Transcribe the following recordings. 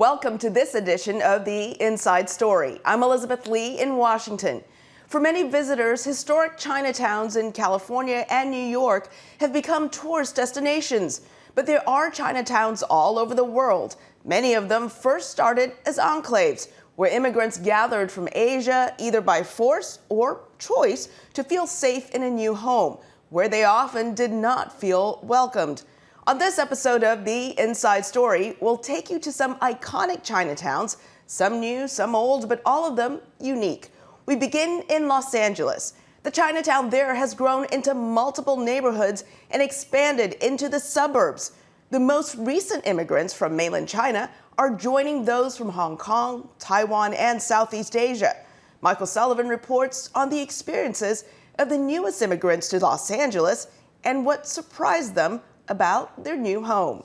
Welcome to this edition of the Inside Story. I'm Elizabeth Lee in Washington. For many visitors, historic Chinatowns in California and New York have become tourist destinations. But there are Chinatowns all over the world. Many of them first started as enclaves, where immigrants gathered from Asia either by force or choice to feel safe in a new home, where they often did not feel welcomed. On this episode of The Inside Story, we'll take you to some iconic Chinatowns, some new, some old, but all of them unique. We begin in Los Angeles. The Chinatown there has grown into multiple neighborhoods and expanded into the suburbs. The most recent immigrants from mainland China are joining those from Hong Kong, Taiwan, and Southeast Asia. Michael Sullivan reports on the experiences of the newest immigrants to Los Angeles and what surprised them about their new home.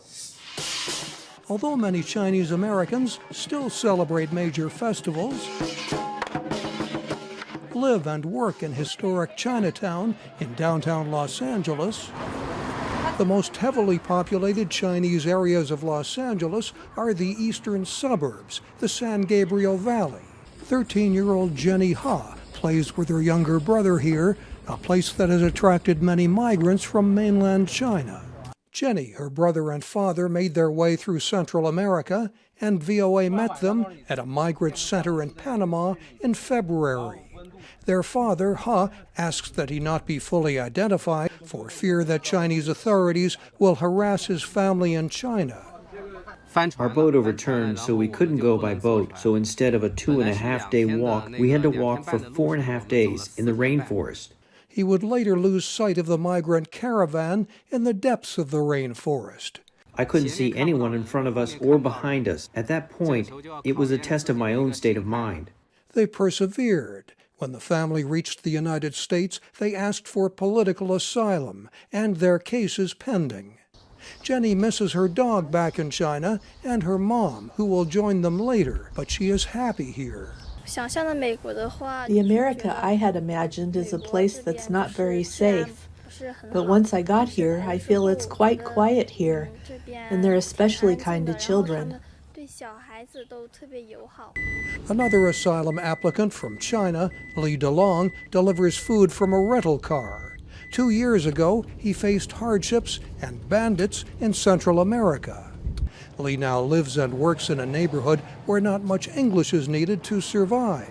Although many Chinese Americans still celebrate major festivals, live and work in historic Chinatown in downtown Los Angeles, the most heavily populated Chinese areas of Los Angeles are the eastern suburbs, the San Gabriel Valley. 13-year-old Jenny Ha plays with her younger brother here, a place that has attracted many migrants from mainland China. Jenny, her brother and father made their way through Central America, and VOA met them at a migrant center in Panama in February. Their father, Ha, asks that he not be fully identified for fear that Chinese authorities will harass his family in China. Our boat overturned, so we couldn't go by boat. So instead of a 2.5-day walk, we had to walk for 4.5 days in the rainforest. He would later lose sight of the migrant caravan in the depths of the rainforest. I couldn't see anyone in front of us or behind us. At that point, it was a test of my own state of mind. They persevered. When the family reached the United States, they asked for political asylum, and their case is pending. Jenny misses her dog back in China and her mom, who will join them later, but she is happy here. The America I had imagined is a place that's not very safe. But once I got here, I feel it's quite quiet here, and they're especially kind to children. Another asylum applicant from China, Li DeLong, delivers food from a rental car. 2 years ago, he faced hardships and bandits in Central America. Li now lives and works in a neighborhood where not much English is needed to survive.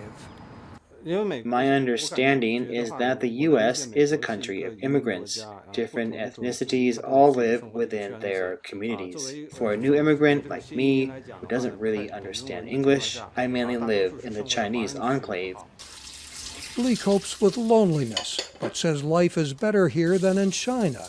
My understanding is that the U.S. is a country of immigrants. Different ethnicities all live within their communities. For a new immigrant like me, who doesn't really understand English, I mainly live in the Chinese enclave. Li copes with loneliness, but says life is better here than in China.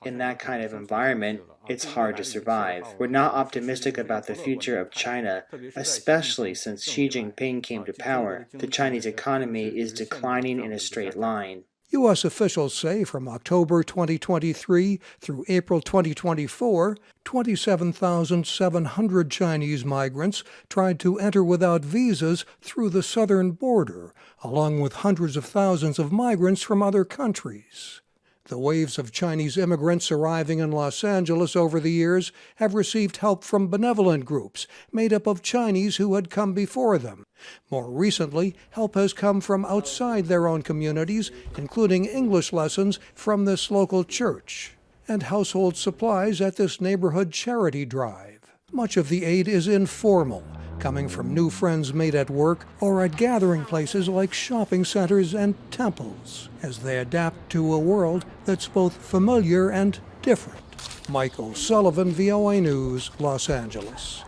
In that kind of environment, it's hard to survive. We're not optimistic about the future of China, especially since Xi Jinping came to power. The Chinese economy is declining in a straight line. U.S. officials say from October 2023 through April 2024, 27,700 Chinese migrants tried to enter without visas through the southern border, along with hundreds of thousands of migrants from other countries. The waves of Chinese immigrants arriving in Los Angeles over the years have received help from benevolent groups made up of Chinese who had come before them. More recently, help has come from outside their own communities, including English lessons from this local church and household supplies at this neighborhood charity drive. Much of the aid is informal, coming from new friends made at work or at gathering places like shopping centers and temples, as they adapt to a world that's both familiar and different. Michael Sullivan, VOA News, Los Angeles.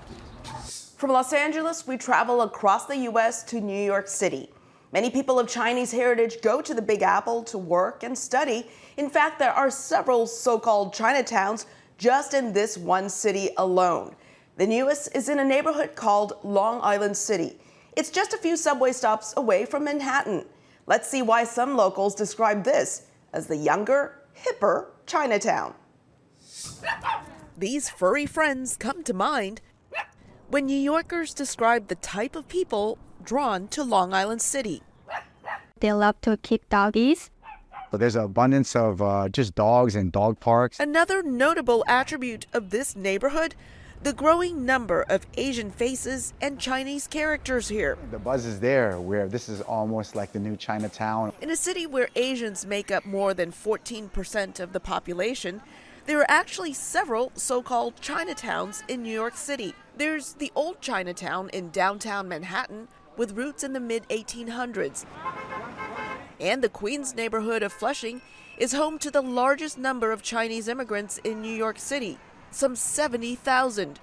From Los Angeles, we travel across the U.S. to New York City. Many people of Chinese heritage go to the Big Apple to work and study. In fact, there are several so-called Chinatowns just in this one city alone. The newest is in a neighborhood called Long Island City. It's just a few subway stops away from Manhattan. Let's see why some locals describe this as the younger, hipper Chinatown. These furry friends come to mind when New Yorkers describe the type of people drawn to Long Island City. They love to keep doggies. So there's an abundance of just dogs and dog parks. Another notable attribute of this neighborhood, the growing number of Asian faces and Chinese characters here. The buzz is there, where this is almost like the new Chinatown. In a city where Asians make up more than 14% of the population, there are actually several so-called Chinatowns in New York City. There's the old Chinatown in downtown Manhattan with roots in the mid-1800s. And the Queens neighborhood of Flushing is home to the largest number of Chinese immigrants in New York City, some 70,000.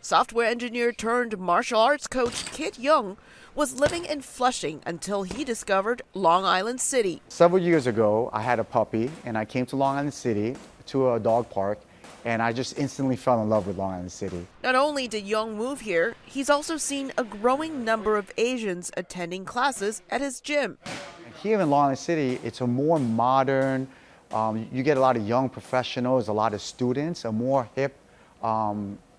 Software engineer turned martial arts coach Kit Young was living in Flushing until he discovered Long Island City. Several years ago, I had a puppy, and I came to Long Island City to a dog park, and I just instantly fell in love with Long Island City. Not only did Young move here, he's also seen a growing number of Asians attending classes at his gym. Here in Long Island City, it's a more modern, you get a lot of young professionals, a lot of students, a more hip,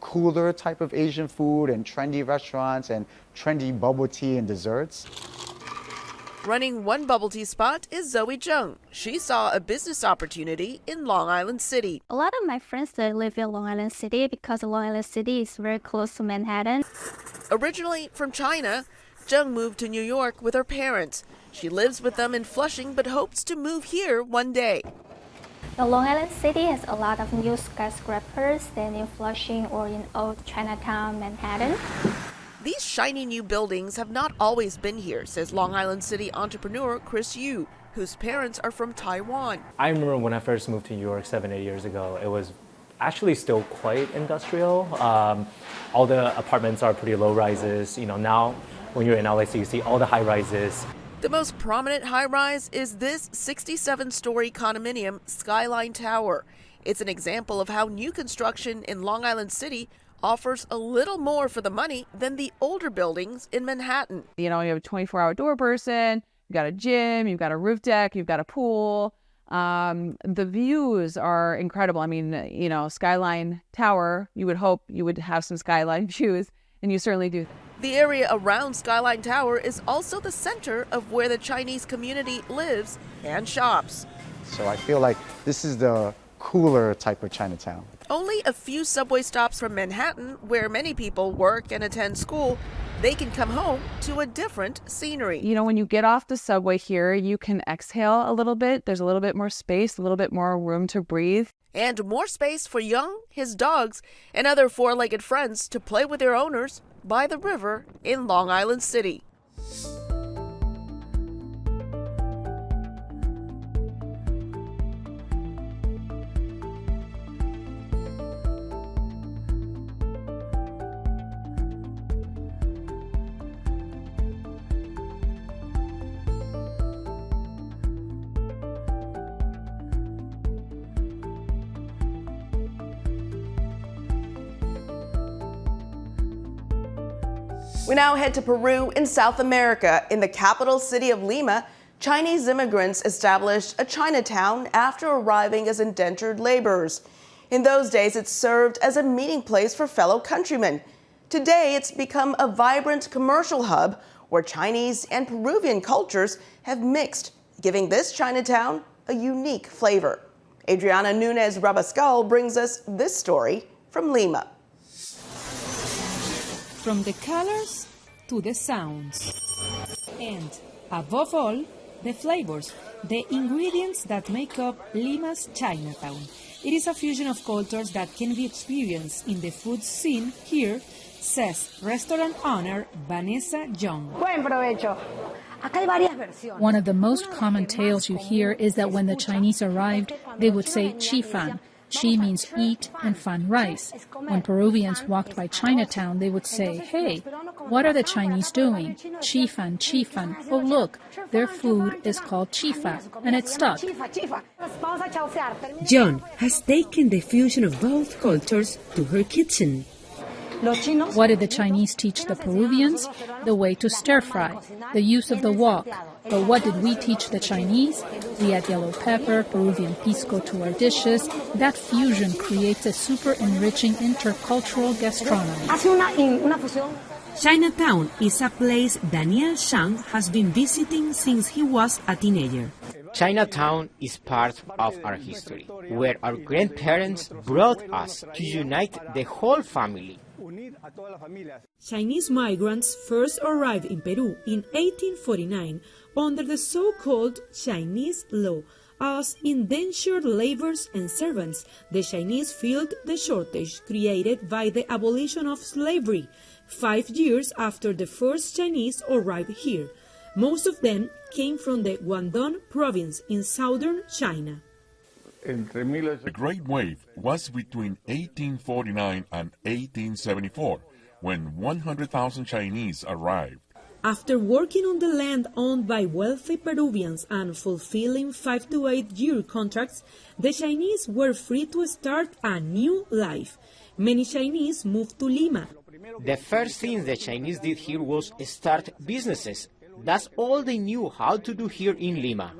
cooler type of Asian food and trendy restaurants and trendy bubble tea and desserts. Running one bubble tea spot is Zoe Jung. She saw a business opportunity in Long Island City. A lot of my friends that live in Long Island City because Long Island City is very close to Manhattan. Originally from China, Jung moved to New York with her parents. She lives with them in Flushing but hopes to move here one day. The Long Island City has a lot of new skyscrapers than in Flushing or in old Chinatown, Manhattan. These shiny new buildings have not always been here, says Long Island City entrepreneur Chris Yu, whose parents are from Taiwan. I remember when I first moved to New York 7-8 years ago, it was actually still quite industrial. All the apartments are pretty low rises. Now when you're in LA, you see all the high rises. The most prominent high-rise is this 67-story condominium, Skyline Tower. It's an example of how new construction in Long Island City offers a little more for the money than the older buildings in Manhattan. You have a 24-hour door person, you've got a gym, you've got a roof deck, you've got a pool. The views are incredible. Skyline Tower, you would hope you would have some skyline views, and you certainly do. The area around Skyline Tower is also the center of where the Chinese community lives and shops. So I feel like this is the cooler type of Chinatown. Only a few subway stops from Manhattan, where many people work and attend school, they can come home to a different scenery. When you get off the subway here, you can exhale a little bit. There's a little bit more space, a little bit more room to breathe. And more space for Young, his dogs, and other four-legged friends to play with their owners by the river in Long Island City. We now head to Peru in South America. In the capital city of Lima, Chinese immigrants established a Chinatown after arriving as indentured laborers. In those days, it served as a meeting place for fellow countrymen. Today, it's become a vibrant commercial hub where Chinese and Peruvian cultures have mixed, giving this Chinatown a unique flavor. Adriana Nunez Rabascal brings us this story from Lima. From the colors to the sounds, and above all, the flavors, the ingredients that make up Lima's Chinatown. It is a fusion of cultures that can be experienced in the food scene here, says restaurant owner Vanessa Young. One of the most common tales you hear is that when the Chinese arrived, they would say "chi-fan." Chi means eat and fan rice. When Peruvians walked by Chinatown, they would say, "Hey, what are the Chinese doing? Chi-fan, chi-fan. Oh, look, their food is called chifa," and it stuck. John has taken the fusion of both cultures to her kitchen. What did the Chinese teach the Peruvians? The way to stir fry, the use of the wok. But what did we teach the Chinese? We add yellow pepper, Peruvian pisco to our dishes. That fusion creates a super enriching intercultural gastronomy. Chinatown is a place Daniel Shang has been visiting since he was a teenager. Chinatown is part of our history, where our grandparents brought us to unite the whole family. Chinese migrants first arrived in Peru in 1849 under the so-called Chinese law. As indentured laborers and servants, the Chinese filled the shortage created by the abolition of slavery 5 years after the first Chinese arrived here. Most of them came from the Guangdong province in southern China. The Great Wave was between 1849 and 1874, when 100,000 Chinese arrived. After working on the land owned by wealthy Peruvians and fulfilling 5 to 8 year contracts, the Chinese were free to start a new life. Many Chinese moved to Lima. The first thing the Chinese did here was start businesses. That's all they knew how to do here in Lima.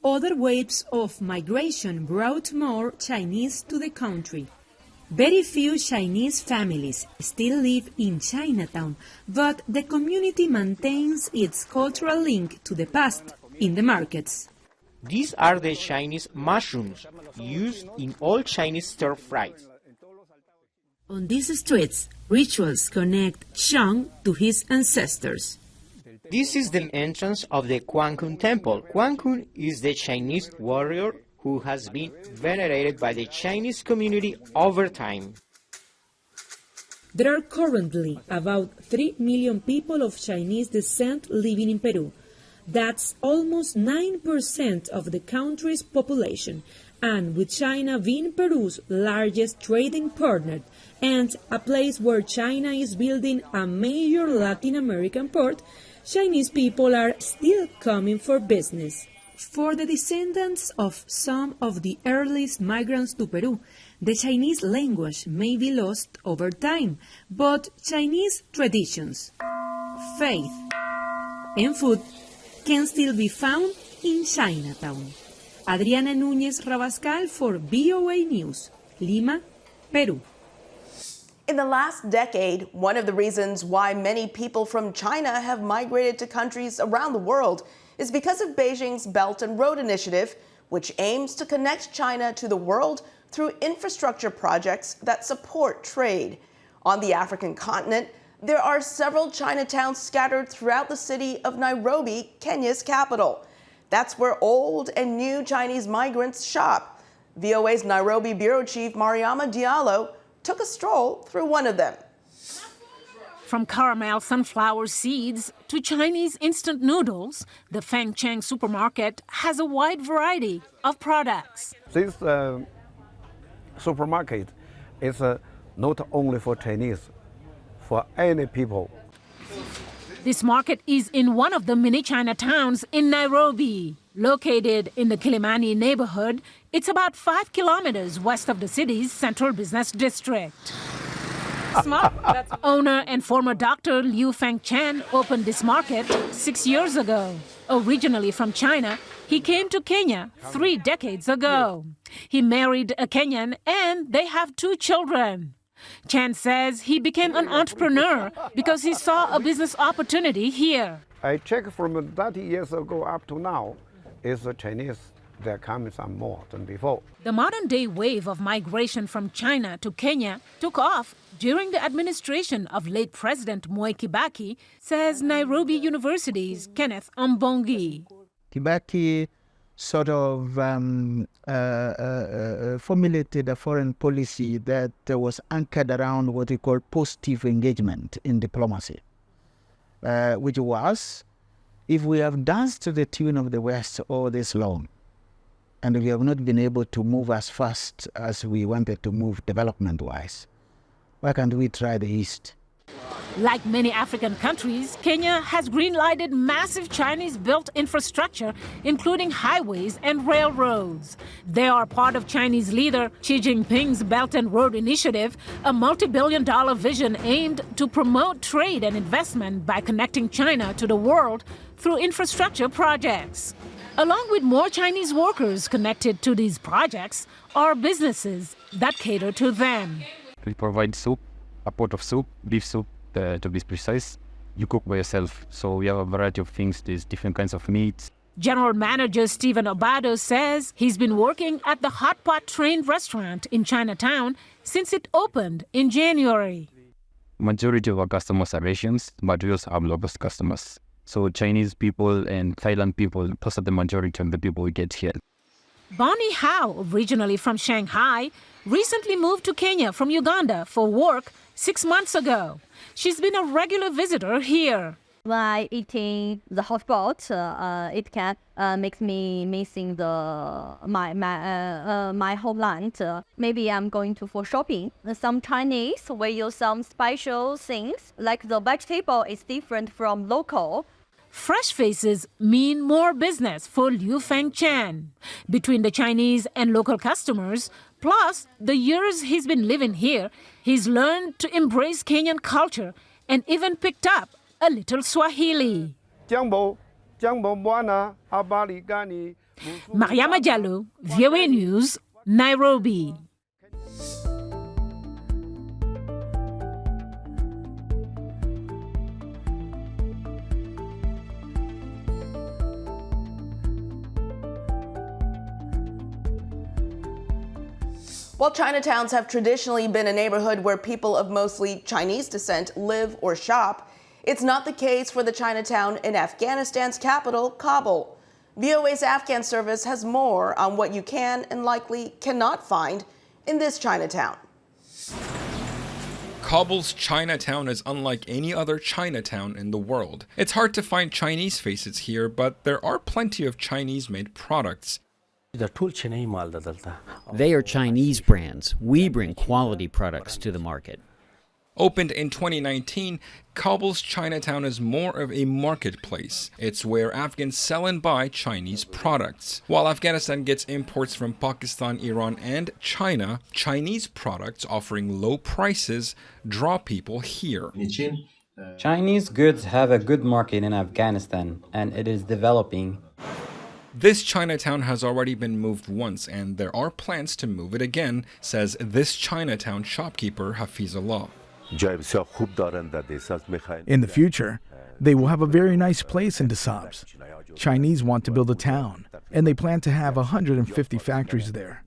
Other waves of migration brought more Chinese to the country. Very few Chinese families still live in Chinatown, but the community maintains its cultural link to the past in the markets. These are the Chinese mushrooms used in all Chinese stir-fries. On these streets, rituals connect Xiang to his ancestors. This is the entrance of the Guangkun Temple. Guangkun is the Chinese warrior who has been venerated by the Chinese community over time. There are currently about 3 million people of Chinese descent living in Peru. That's almost 9% of the country's population, and with China being Peru's largest trading partner and a place where China is building a major Latin American port, Chinese people are still coming for business. For the descendants of some of the earliest migrants to Peru, the Chinese language may be lost over time, but Chinese traditions, faith, and food can still be found in Chinatown. Adriana Núñez Rabascal for VOA News, Lima, Peru. In the last decade, one of the reasons why many people from China have migrated to countries around the world is because of Beijing's Belt and Road Initiative, which aims to connect China to the world through infrastructure projects that support trade. On the African continent, there are several Chinatowns scattered throughout the city of Nairobi, Kenya's capital. That's where old and new Chinese migrants shop. VOA's Nairobi Bureau Chief Mariama Diallo took a stroll through one of them. From caramel sunflower seeds to Chinese instant noodles, the Fengcheng supermarket has a wide variety of products. This supermarket is not only for Chinese, for any people. This market is in one of the mini Chinatowns in Nairobi. Located in the Kilimani neighborhood, it's about 5 kilometers west of the city's central business district. Owner and former doctor Liu Fengchen opened this market 6 years ago. Originally from China, he came to Kenya 3 decades ago. He married a Kenyan and they have 2 children. Chen says he became an entrepreneur because he saw a business opportunity here. I check from 30 years ago up to now, is the Chinese, they're coming some more than before. The modern-day wave of migration from China to Kenya took off during the administration of late President Mwai Kibaki, says Nairobi University's Kenneth Ambongi. Kibaki sort of formulated a foreign policy that was anchored around what we call positive engagement in diplomacy, which was, if we have danced to the tune of the West all this long, and we have not been able to move as fast as we wanted to move development-wise, why can't we try the East? Like many African countries, Kenya has green-lighted massive Chinese-built infrastructure, including highways and railroads. They are part of Chinese leader Xi Jinping's Belt and Road Initiative, a multi-billion-dollar vision aimed to promote trade and investment by connecting China to the world through infrastructure projects. Along with more Chinese workers connected to these projects are businesses that cater to them. We provide soup, a pot of soup, beef soup, to be precise. You cook by yourself, so we have a variety of things. There's different kinds of meats. General Manager Stephen Obado says he's been working at the Hot Pot Train restaurant in Chinatown since it opened in January. Majority of our customers are Asians, but we also have local customers. So Chinese people and Thailand people, those are the majority of the people we get here. Bonnie Howe, originally from Shanghai, recently moved to Kenya from Uganda for work 6 months ago. She's been a regular visitor here. By eating the hot pot, it can make me missing my homeland. Maybe I'm going to for shopping. Some Chinese will use some special things, like the vegetable is different from local. Fresh faces mean more business for Liu Feng Chen. Between the Chinese and local customers, plus the years he's been living here, he's learned to embrace Kenyan culture and even picked up a little Swahili. Mariama Jallo, VOA News, Nairobi. While Chinatowns have traditionally been a neighborhood where people of mostly Chinese descent live or shop, it's not the case for the Chinatown in Afghanistan's capital, Kabul. VOA's Afghan service has more on what you can and likely cannot find in this Chinatown. Kabul's Chinatown is unlike any other Chinatown in the world. It's hard to find Chinese faces here, but there are plenty of Chinese-made products. They are Chinese brands. We bring quality products to the market. Opened in 2019, Kabul's Chinatown is more of a marketplace. It's where Afghans sell and buy Chinese products. While Afghanistan gets imports from Pakistan, Iran, and China, Chinese products offering low prices draw people here. Chinese goods have a good market in Afghanistan, and it is developing. This Chinatown has already been moved once, and there are plans to move it again, says this Chinatown shopkeeper Hafizullah. In the future, they will have a very nice place in Dessabs. Chinese want to build a town, and they plan to have 150 factories there.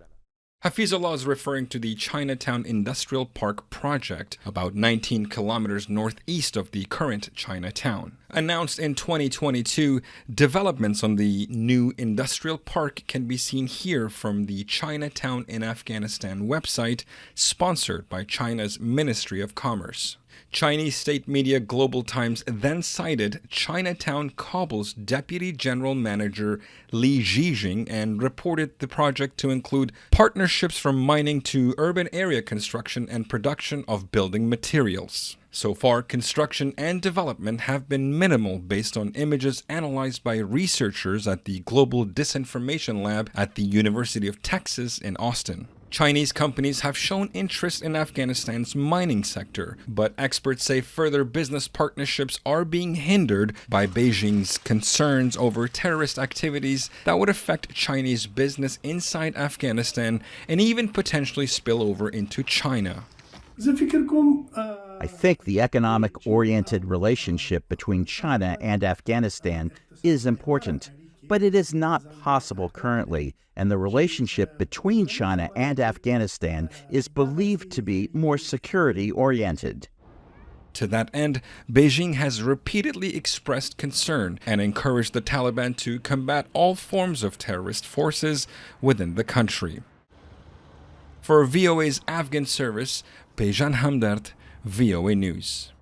Hafizullah is referring to the Chinatown Industrial Park project, about 19 kilometers northeast of the current Chinatown. Announced in 2022, developments on the new industrial park can be seen here from the Chinatown in Afghanistan website, sponsored by China's Ministry of Commerce. Chinese state media Global Times then cited Chinatown Kabul's Deputy General Manager Li Zhijing and reported the project to include partnerships from mining to urban area construction and production of building materials. So far, construction and development have been minimal based on images analyzed by researchers at the Global Disinformation Lab at the University of Texas in Austin. Chinese companies have shown interest in Afghanistan's mining sector, but experts say further business partnerships are being hindered by Beijing's concerns over terrorist activities that would affect Chinese business inside Afghanistan and even potentially spill over into China. I think the economic-oriented relationship between China and Afghanistan is important, but it is not possible currently, and the relationship between China and Afghanistan is believed to be more security-oriented. To that end, Beijing has repeatedly expressed concern and encouraged the Taliban to combat all forms of terrorist forces within the country. For VOA's Afghan service, Bejan Hamdard, VOA News.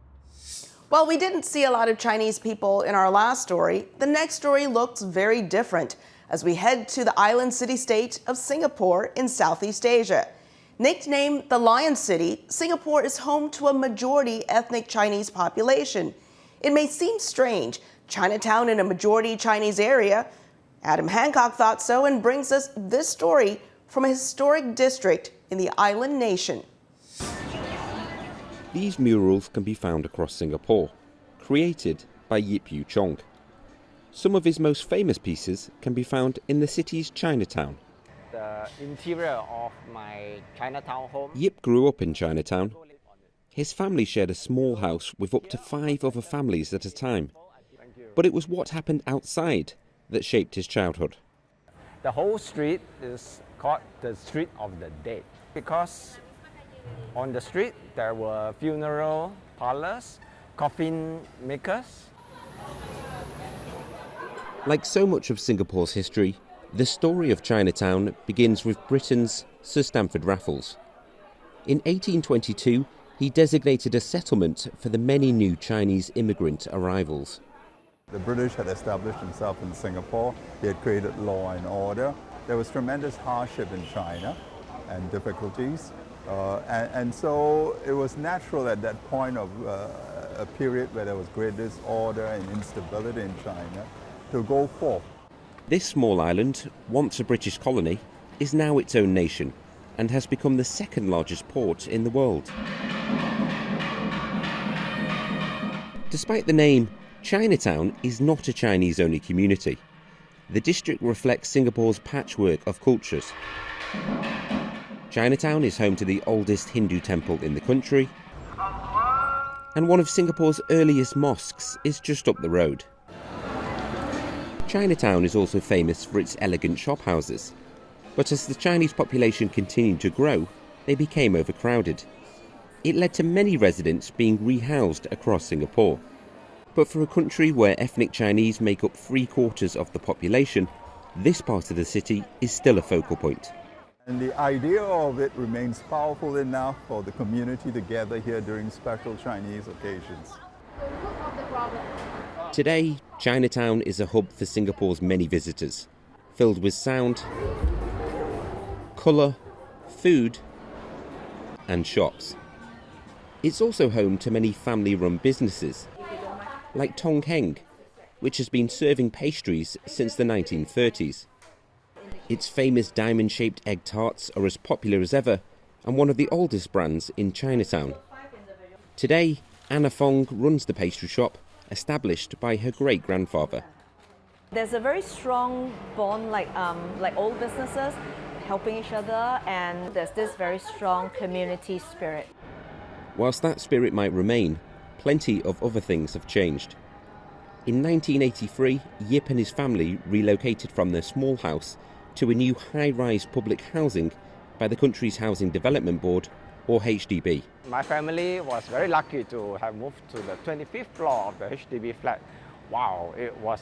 While we didn't see a lot of Chinese people in our last story, the next story looks very different as we head to the island city-state of Singapore in Southeast Asia. Nicknamed the Lion City, Singapore is home to a majority ethnic Chinese population. It may seem strange, Chinatown in a majority Chinese area. Adam Hancock thought so and brings us this story from a historic district in the island nation. These murals can be found across Singapore, created by Yip Yew Chong. Some of his most famous pieces can be found in the city's Chinatown. The interior of my Chinatown home. Yip grew up in Chinatown. His family shared a small house with up to 5 other families at a time. But it was what happened outside that shaped his childhood. The whole street is called the Street of the Dead because on the street there were funeral parlors, coffin makers. Like so much of Singapore's history, the story of Chinatown begins with Britain's Sir Stamford Raffles. In 1822, he designated a settlement for the many new Chinese immigrant arrivals. The British had established themselves in Singapore. They had created law and order. There was tremendous hardship in China and difficulties. And so it was natural at that point of a period where there was great disorder and instability in China to go forth. This small island, once a British colony, is now its own nation and has become the second largest port in the world. Despite the name, Chinatown is not a Chinese-only community. The district reflects Singapore's patchwork of cultures. Chinatown is home to the oldest Hindu temple in the country, and one of Singapore's earliest mosques is just up the road. Chinatown is also famous for its elegant shophouses, but as the Chinese population continued to grow, they became overcrowded. It led to many residents being rehoused across Singapore. But for a country where ethnic Chinese make up 3/4 of the population, this part of the city is still a focal point. And the idea of it remains powerful enough for the community to gather here during special Chinese occasions. Today, Chinatown is a hub for Singapore's many visitors, filled with sound, colour, food and shops. It's also home to many family-run businesses, like Tong Heng, which has been serving pastries since the 1930s. Its famous diamond-shaped egg tarts are as popular as ever and one of the oldest brands in Chinatown. Today, Anna Fong runs the pastry shop, established by her great-grandfather. There's a very strong bond, like old businesses helping each other, and there's this very strong community spirit. Whilst that spirit might remain, plenty of other things have changed. In 1983, Yip and his family relocated from their small house to a new high-rise public housing by the country's Housing Development Board, or HDB. My family was very lucky to have moved to the 25th floor of the HDB flat. Wow, it was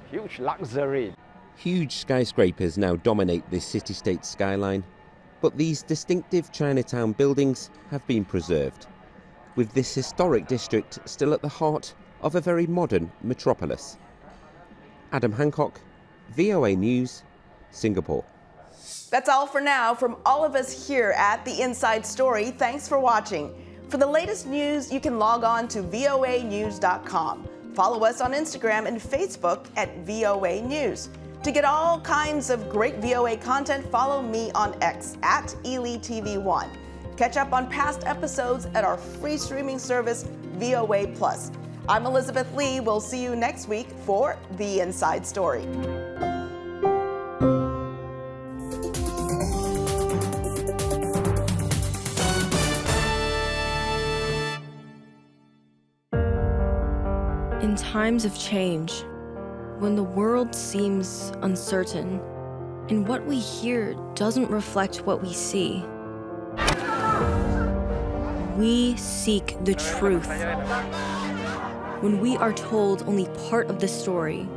huge luxury. Huge skyscrapers now dominate this city-state skyline, but these distinctive Chinatown buildings have been preserved, with this historic district still at the heart of a very modern metropolis. Adam Hancock, VOA News, Singapore. That's all for now from all of us here at The Inside Story. Thanks for watching. For the latest news, you can log on to voanews.com. Follow us on Instagram and Facebook at VOA News. To get all kinds of great VOA content, follow me on X at EliTV1. Catch up on past episodes at our free streaming service, VOA Plus. I'm Elizabeth Lee. We'll see you next week for The Inside Story. In times of change, when the world seems uncertain and what we hear doesn't reflect what we see, we seek the truth. When we are told only part of the story,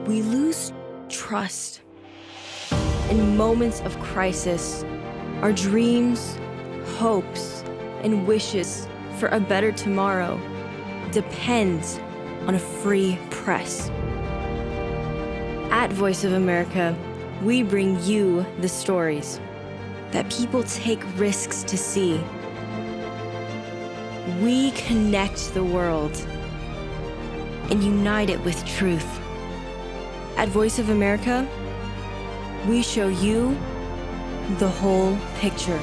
we lose trust. In moments of crisis, our dreams, hopes, and wishes for a better tomorrow depends on a free press. At Voice of America, we bring you the stories that people take risks to see. We connect the world and unite it with truth. At Voice of America, we show you the whole picture.